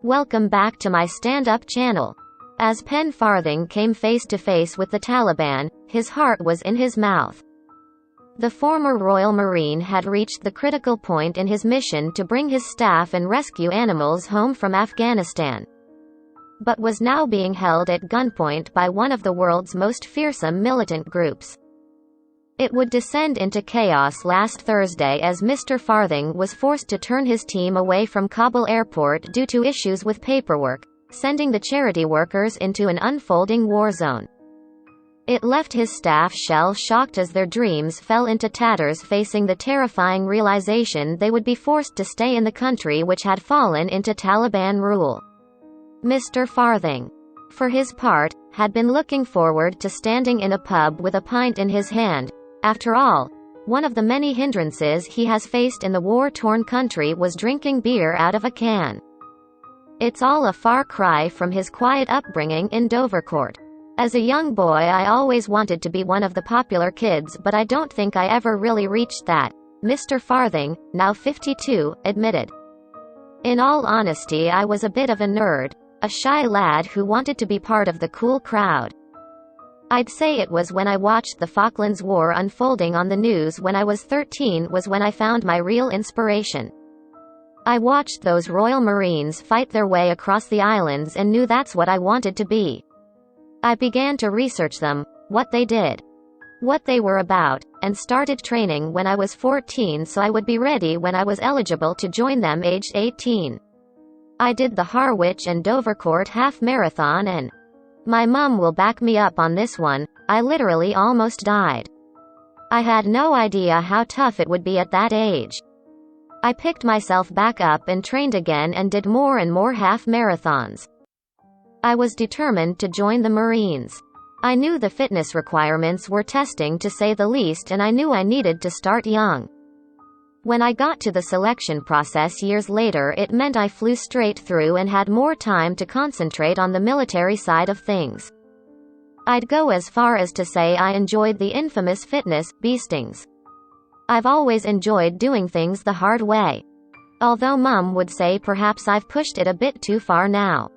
Welcome back to my stand-up channel. As Farthing came face to face with the Taliban, his heart was in his mouth. The former Royal Marine had reached the critical point in his mission to bring his staff and rescue animals home from Afghanistan, but was now being held at gunpoint by one of the world's most fearsome militant groups. It would descend into chaos last Thursday as Mr. Farthing was forced to turn his team away from Kabul airport due to issues with paperwork, sending the charity workers into an unfolding war zone. It left his staff shell-shocked as their dreams fell into tatters, facing the terrifying realization they would be forced to stay in the country which had fallen into Taliban rule. Mr. Farthing, for his part, had been looking forward to standing in a pub with a pint in his hand. After all, one of the many hindrances he has faced in the war-torn country was drinking beer out of a can. It's all a far cry from his quiet upbringing in Dovercourt. As a young boy, I always wanted to be one of the popular kids, but I don't think I ever really reached that, Mr. Farthing, now 52, admitted. In all honesty, I was a bit of a nerd, a shy lad who wanted to be part of the cool crowd. I'd say it was when I watched the Falklands War unfolding on the news when I was 13 was when I found my real inspiration. I watched those Royal Marines fight their way across the islands and knew that's what I wanted to be. I began to research them, what they did, what they were about, and started training when I was 14 so I would be ready when I was eligible to join them aged 18. I did the Harwich and Dovercourt half marathon, and my mum will back me up on this one, I literally almost died. I had no idea how tough it would be at that age. I picked myself back up and trained again and did more and more half marathons. I was determined to join the Marines. I knew the fitness requirements were testing to say the least, and I knew I needed to start young. When I got to the selection process years later, it meant I flew straight through and had more time to concentrate on the military side of things. I'd go as far as to say I enjoyed the infamous fitness beastings. I've always enjoyed doing things the hard way. Although Mum would say perhaps I've pushed it a bit too far now.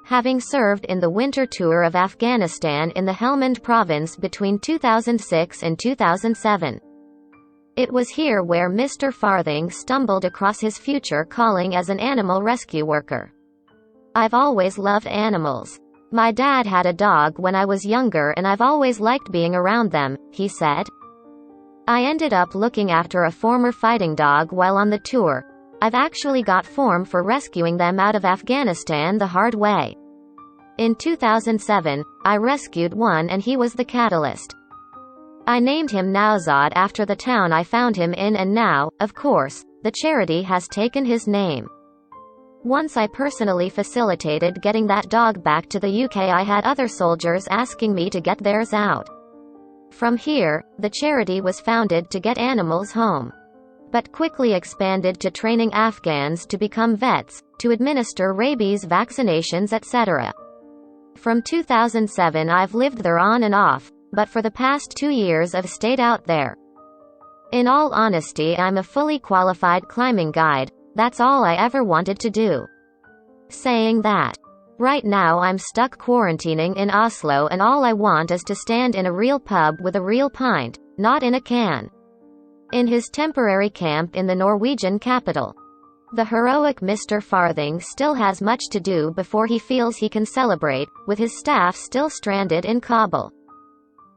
Having served in the winter tour of Afghanistan in the Helmand province between 2006 and 2007. It was here where Mr. Farthing stumbled across his future calling as an animal rescue worker. I've always loved animals. My dad had a dog when I was younger and I've always liked being around them, he said. I ended up looking after a former fighting dog while on the tour. I've actually got form for rescuing them out of Afghanistan the hard way. In 2007, I rescued one and he was the catalyst. I named him Nowzad after the town I found him in, and now, of course, the charity has taken his name. Once I personally facilitated getting that dog back to the UK, I had other soldiers asking me to get theirs out. From here, the charity was founded to get animals home, but quickly expanded to training Afghans to become vets, to administer rabies vaccinations, etc. From 2007 I've lived there on and off, but for the past 2 years I've stayed out there. In all honesty, I'm a fully qualified climbing guide, that's all I ever wanted to do. Saying that, right now I'm stuck quarantining in Oslo and all I want is to stand in a real pub with a real pint, not in a can. In his temporary camp in the Norwegian capital. The heroic Mr. Farthing still has much to do before he feels he can celebrate, with his staff still stranded in Kabul.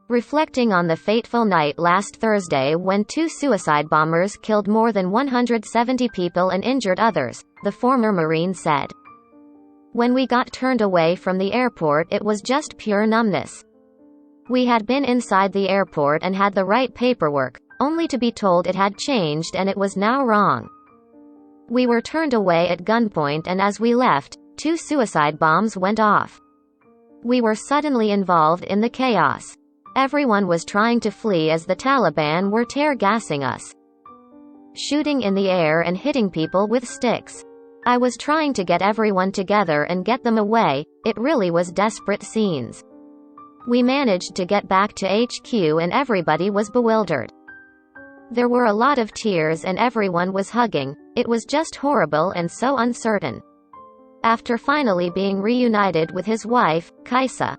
Reflecting on the fateful night last Thursday when 2 suicide bombers killed more than 170 people and injured others, the former Marine said. When we got turned away from the airport, it was just pure numbness. We had been inside the airport and had the right paperwork, only to be told it had changed and it was now wrong. We were turned away at gunpoint, and as we left, 2 suicide bombs went off. We were suddenly involved in the chaos. Everyone was trying to flee as the Taliban were tear-gassing us, shooting in the air and hitting people with sticks. I was trying to get everyone together and get them away. It really was desperate scenes. We managed to get back to HQ and everybody was bewildered. There were a lot of tears and everyone was hugging. It was just horrible and so uncertain. after finally being reunited with his wife, Kaisa.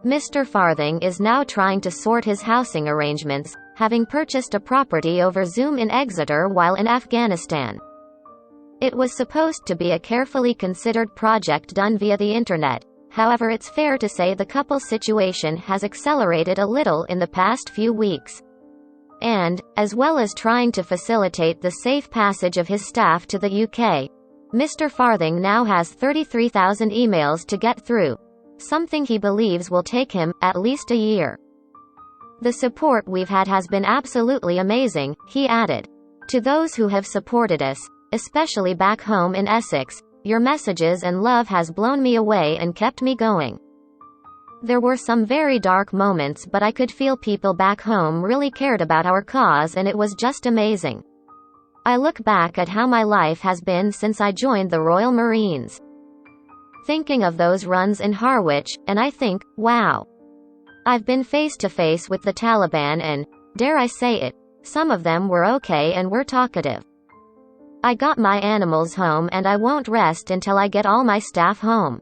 Mr. Farthing is now trying to sort his housing arrangements, having purchased a property over Zoom in Exeter while in Afghanistan. It was supposed to be a carefully considered project done via the internet. However, it's fair to say the couple's situation has accelerated a little in the past few weeks. And, as well as trying to facilitate the safe passage of his staff to the UK, Mr. Farthing now has 33,000 emails to get through, something he believes will take him at least a year. The support we've had has been absolutely amazing, he added. To those who have supported us, especially back home in Essex, your messages and love has blown me away and kept me going. There were some very dark moments, but I could feel people back home really cared about our cause, and it was just amazing. I look back at how my life has been since I joined the Royal Marines, thinking of those runs in Harwich, and I think, wow. I've been face to face with the Taliban and, dare I say it, some of them were okay and were talkative. I got my animals home, and I won't rest until I get all my staff home.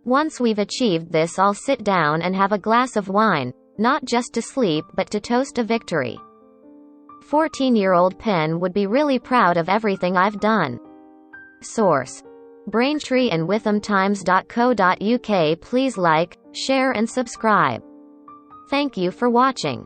Once we've achieved this, I'll sit down and have a glass of wine, not just to sleep but to toast a victory. 14-year-old Penn would be really proud of everything I've done. Source: Braintree and WithamTimes.co.uk. Please like, share and subscribe. Thank you for watching.